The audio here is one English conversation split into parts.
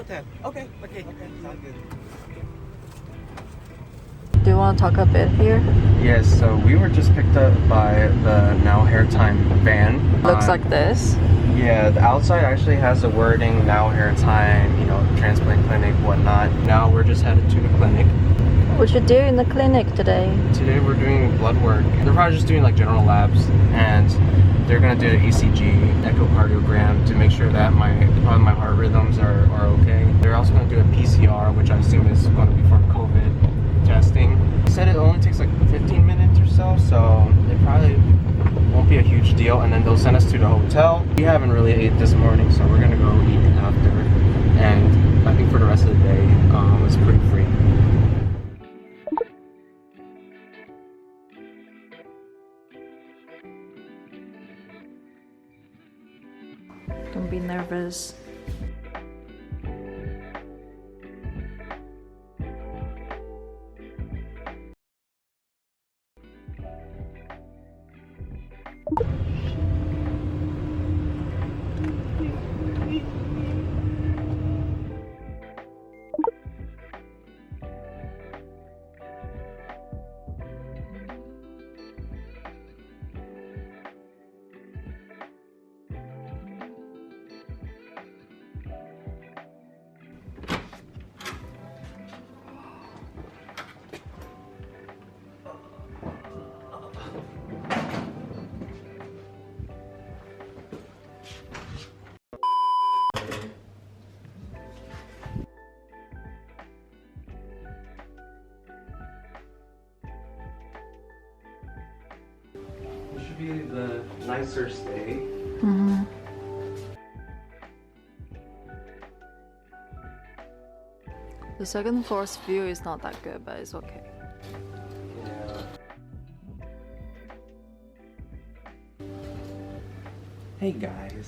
10. Okay. Sounds good. Do you want to talk a bit here? Yes, so we were just picked up by the Now Hair Time van. Looks like this. Yeah, the outside actually has the wording Now Hair Time, you know, transplant clinic, whatnot. Now we're just headed to the clinic. What you do in the clinic today? Today we're doing blood work. They're probably just doing like general labs, and they're gonna do an ECG, echocardiogram, to make sure that my heart rhythms are okay. They're also gonna do a PCR, which I assume is gonna be for COVID testing. They said it only takes like 15 minutes or so it probably won't be a huge deal, and then they'll send us to the hotel. We haven't really ate this morning, so we're gonna go eat after, and I think for the rest of the day, it's pretty free. Don't be nervous. It should be the nicer stay. Mm-hmm. The second floor's view is not that good, but it's okay. Yeah. Hey guys.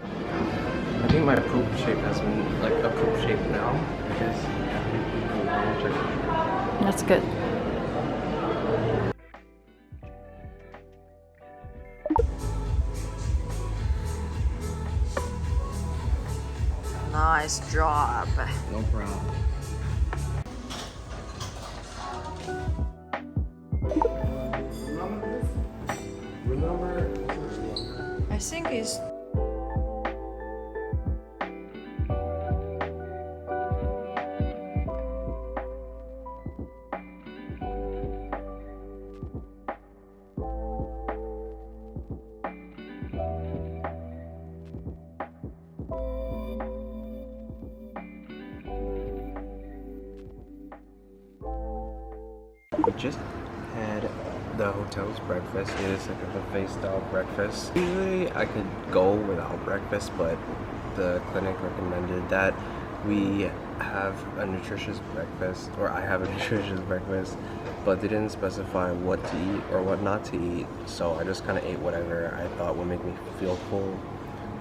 I think my poop shape has been like a poop shape now because That's good. Nice job. no problem. Remember? I think it's we just had the hotel's breakfast. It is like a buffet style breakfast. Usually I could go without breakfast, but the clinic recommended that we have a nutritious breakfast, or I have a nutritious breakfast, but they didn't specify what to eat or what not to eat, so I just kind of ate whatever I thought would make me feel full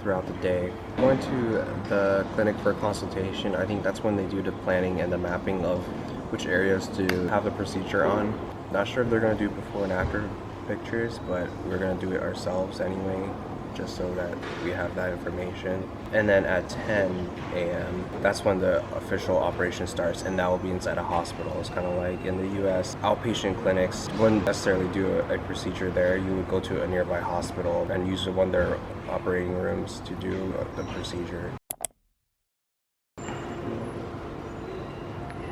throughout the day. Going to the clinic for consultation, I think that's when they do the planning and the mapping of which areas to have the procedure on. Not sure if they're going to do before and after pictures, but we're going to do it ourselves anyway, just so that we have that information. And then at 10 a.m., that's when the official operation starts, and that will be inside a hospital. It's kind of like in the US, outpatient clinics wouldn't necessarily do a procedure there. You would go to a nearby hospital and use one of their operating rooms to do the procedure.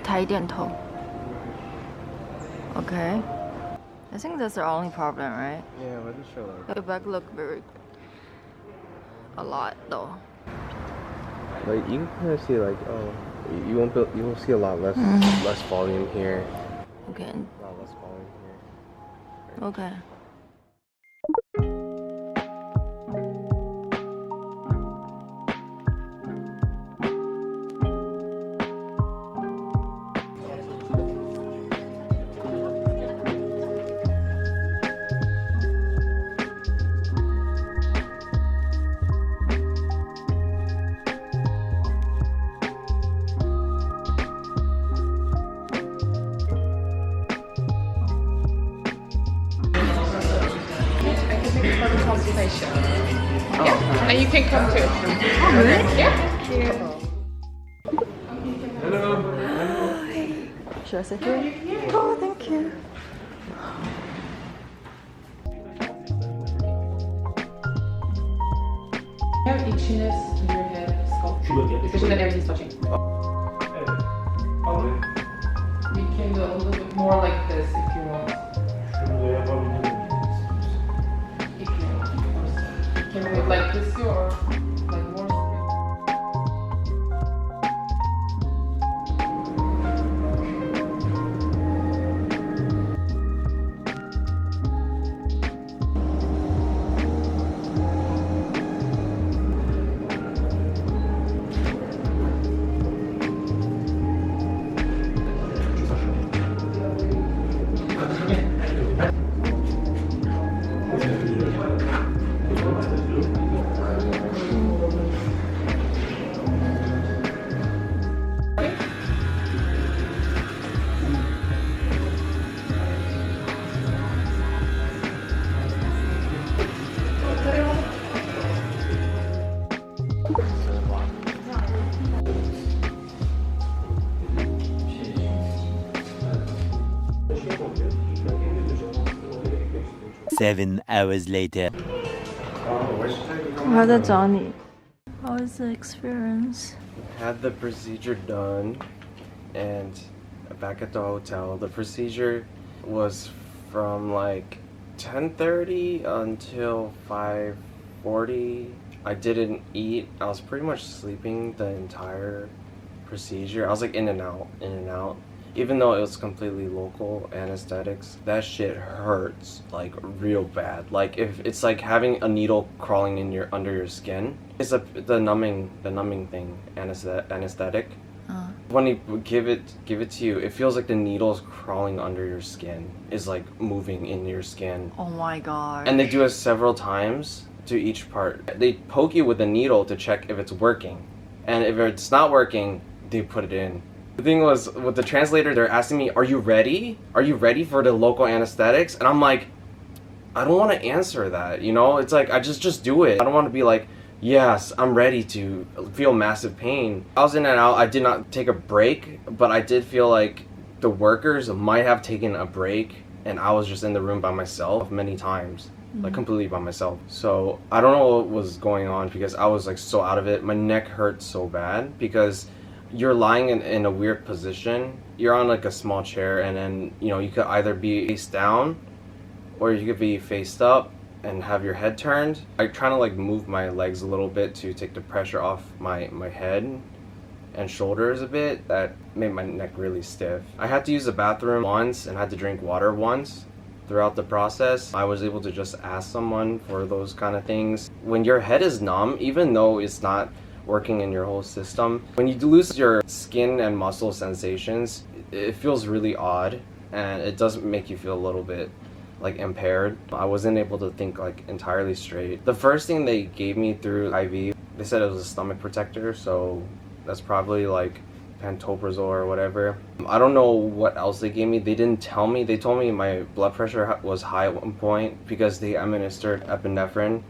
抬点头. Okay. I think that's the only problem, right? Yeah, but it's sure. Your back look very a lot though. Like you can kind of see, like, oh, you won't see a lot less less volume here. Okay. A lot less volume here. Okay. For the consultation. Yeah, and you can come too. Oh, really? Yeah. Should I sit here? Oh, thank you. You have itchiness in your head, scalp, especially when everything's touching. We can do a little bit more like this if you want. If you want. You can do it like this or like more. Seven hours later. How did Johnny? How was the experience? Had the procedure done, and back at the hotel, the procedure was from like 10:30 until 5:40. I didn't eat. I was pretty much sleeping the entire procedure. I was like in and out, in and out. Even though it was completely local anesthetics, that shit hurts like real bad. Like if it's like having a needle crawling in your under your skin. It's the numbing thing, anesthetic. When you give it to you, it feels like the needle's crawling under your skin. Is like moving in your skin. Oh my god. And they do it several times to each part. They poke you with a needle to check if it's working, and if it's not working, they put it in. The thing was, with the translator, they're asking me, are you ready? Are you ready for the local anesthetics? And I'm like, I don't want to answer that, you know? It's like, I just do it. I don't want to be like, yes, I'm ready to feel massive pain. I was in and out. I did not take a break, but I did feel like the workers might have taken a break, and I was just in the room by myself many times. Like completely by myself. So I don't know what was going on because I was like so out of it. My neck hurt so bad because you're lying in a weird position. You're on like a small chair, and then you know you could either be face down or you could be faced up and have your head turned. I'm trying to like move my legs a little bit to take the pressure off my head and shoulders a bit. That made my neck really stiff. I had to use the bathroom once and had to drink water once. Throughout the process, I was able to just ask someone for those kind of things. When your head is numb, even though it's not working in your whole system, when you lose your skin and muscle sensations, it feels really odd, and it does make you feel a little bit like impaired. I wasn't able to think like entirely straight. The first thing they gave me through IV, they said it was a stomach protector, so that's probably like pantoprazole or whatever. I don't know what else they gave me. They didn't tell me. They told me my blood pressure was high at one point because they administered epinephrine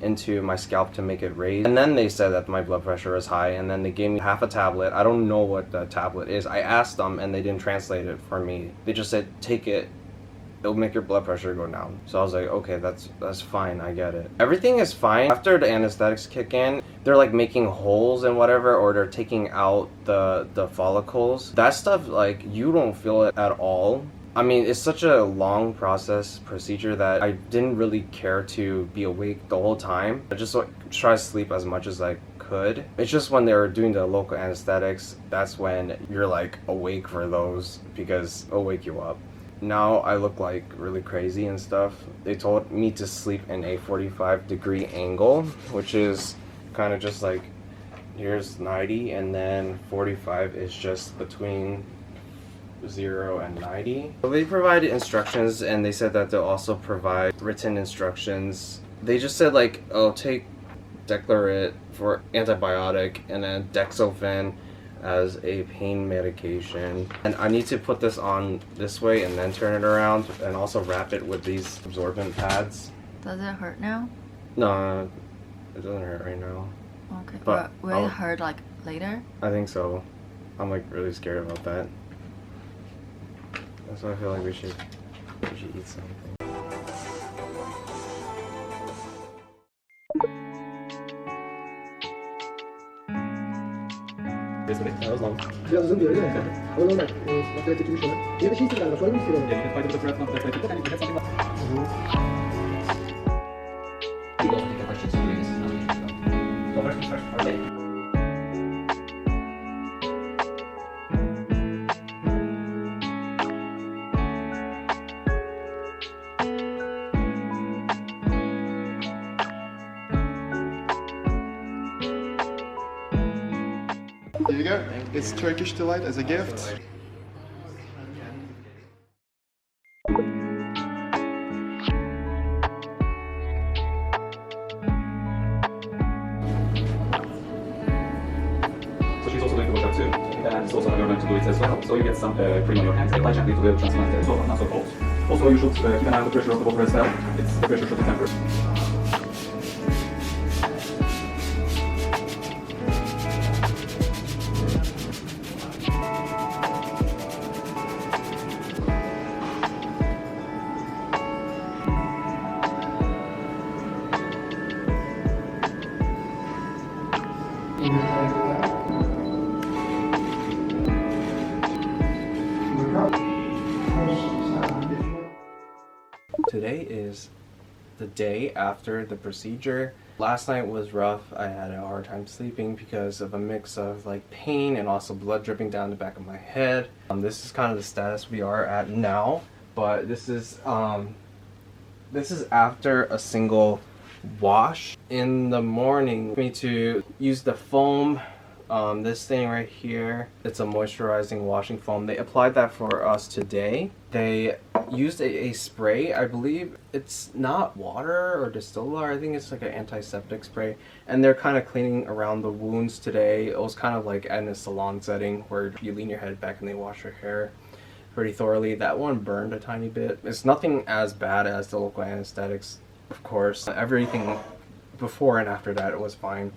into my scalp to make it raise, and then they said that my blood pressure was high, and then they gave me half a tablet. I don't know what the tablet is. I asked them and they didn't translate it for me. They just said, take it, it'll make your blood pressure go down. So I was like, okay, that's fine, I get it. Everything is fine. After the anesthetics kick in, they're like making holes and whatever, or they're taking out the follicles. That stuff, like, you don't feel it at all. I mean, it's such a long procedure that I didn't really care to be awake the whole time. I just like try to sleep as much as I could. It's just when they were doing the local anesthetics, that's when you're like awake for those, because it'll wake you up. Now I look like really crazy and stuff. They told me to sleep in a 45-degree angle, which is kind of just like, here's 90, and then 45 is just between 0 and 90. So they provided instructions, and they said that they'll also provide written instructions. They just said like, oh, take Declarit for antibiotic and then Dexofen as a pain medication. And I need to put this on this way and then turn it around, and also wrap it with these absorbent pads. Does it hurt now? No, It doesn't hurt right now. Okay. But Will I'll- it hurt like later? I think so. I'm like really scared about that. That's why I feel like we should eat something. That was long. biraz uzun diyor değil mi? Ama normal. Makale çekilmiş ona. Bir de şeysin galiba. Soygun istiyor onu. There you go. It's Turkish delight as a gift. So she's also doing the workout too, and it's also her learning to do it as well. So you get some cream on your hands, apply gently to the transplant, so not so cold. Also, you should keep an eye on the pressure of the water as well. The pressure should be tempered. Today is the day after the procedure. Last night was rough. I had a hard time sleeping because of a mix of like pain and also blood dripping down the back of my head. This is kind of the status we are at now, but this is after a single wash. In the morning, we need to use the foam. This thing right here, it's a moisturizing washing foam. They applied that for us today. They used a spray. I believe it's not water or distilled water. I think it's like an antiseptic spray. And they're kind of cleaning around the wounds today. It was kind of like in a salon setting where you lean your head back and they wash your hair pretty thoroughly. That one burned a tiny bit. It's nothing as bad as the local anesthetics, of course. Everything before and after that, it was fine.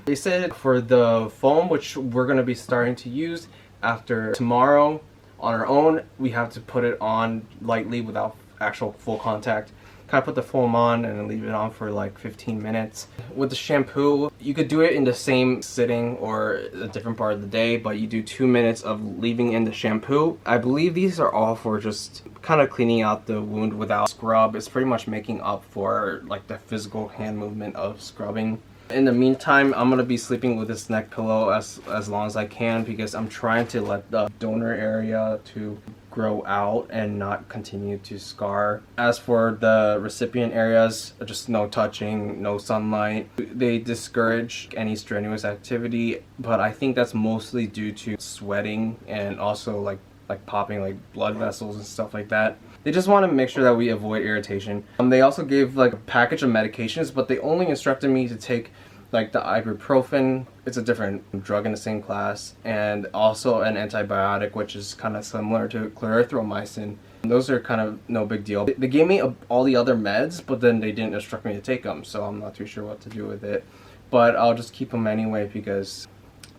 They said for the foam, which we're going to be starting to use after tomorrow on our own, we have to put it on lightly without actual full contact. Kind of put the foam on and then leave it on for like 15 minutes. With the shampoo, you could do it in the same sitting or a different part of the day, but you do 2 minutes of leaving in the shampoo. I believe these are all for just kind of cleaning out the wound without scrub. It's pretty much making up for like the physical hand movement of scrubbing. In the meantime, I'm gonna be sleeping with this neck pillow as long as I can because I'm trying to let the donor area to grow out and not continue to scar. As for the recipient areas, just no touching, no sunlight. They discourage any strenuous activity, but I think that's mostly due to sweating and also like popping like blood vessels and stuff like that. They just want to make sure that we avoid irritation. They also gave like a package of medications, but they only instructed me to take like the ibuprofen. It's a different drug in the same class, and also an antibiotic, which is kind of similar to clarithromycin. Those are kind of no big deal. They gave me all the other meds, but then they didn't instruct me to take them, so I'm not too sure what to do with it. But I'll just keep them anyway because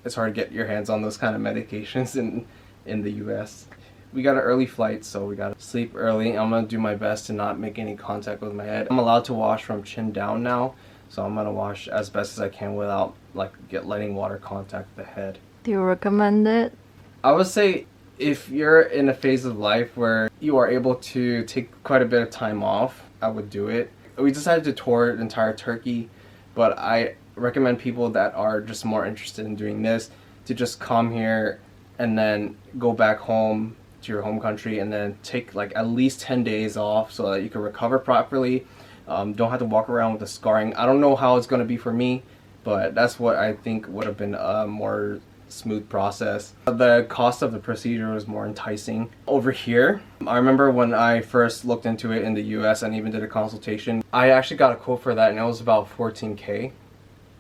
it's hard to get your hands on those kind of medications in the US. We got an early flight, so we gotta sleep early. I'm gonna do my best to not make any contact with my head. I'm allowed to wash from chin down now, so I'm gonna wash as best as I can without like letting water contact the head. Do you recommend it? I would say if you're in a phase of life where you are able to take quite a bit of time off, I would do it. We decided to tour the entire Turkey, but I recommend people that are just more interested in doing this to just come here and then go back home to your home country and then take like at least 10 days off so that you can recover properly. Don't have to walk around with the scarring. I don't know how it's going to be for me, but that's what I think would have been a more smooth process. The cost of the procedure was more enticing. Over here, I remember when I first looked into it in the US and even did a consultation, I actually got a quote for that and it was about 14K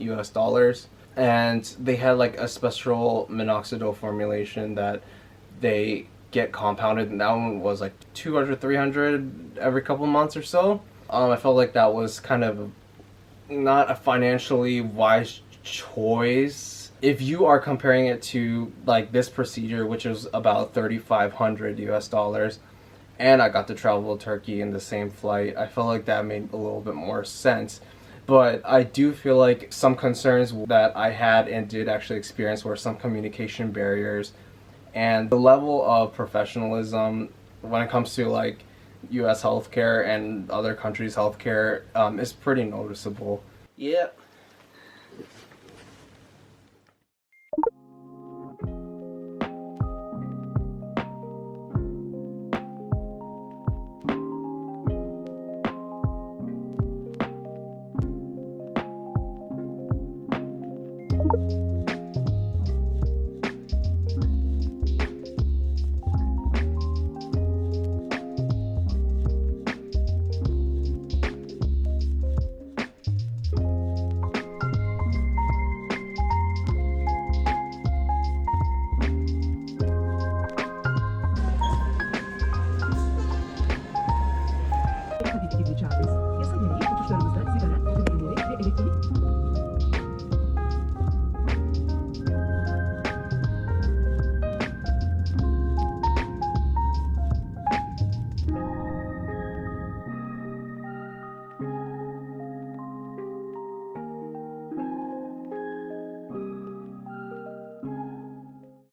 US dollars. And they had like a special minoxidil formulation that they get compounded, and that one was like 200, 300 every couple months or so. I felt like that was kind of not a financially wise choice. If you are comparing it to like this procedure, which is about 3,500 US dollars, and I got to travel to Turkey in the same flight, I felt like that made a little bit more sense. But I do feel like some concerns that I had and did actually experience were some communication barriers, and the level of professionalism when it comes to like US healthcare and other countries' healthcare is pretty noticeable. Yep.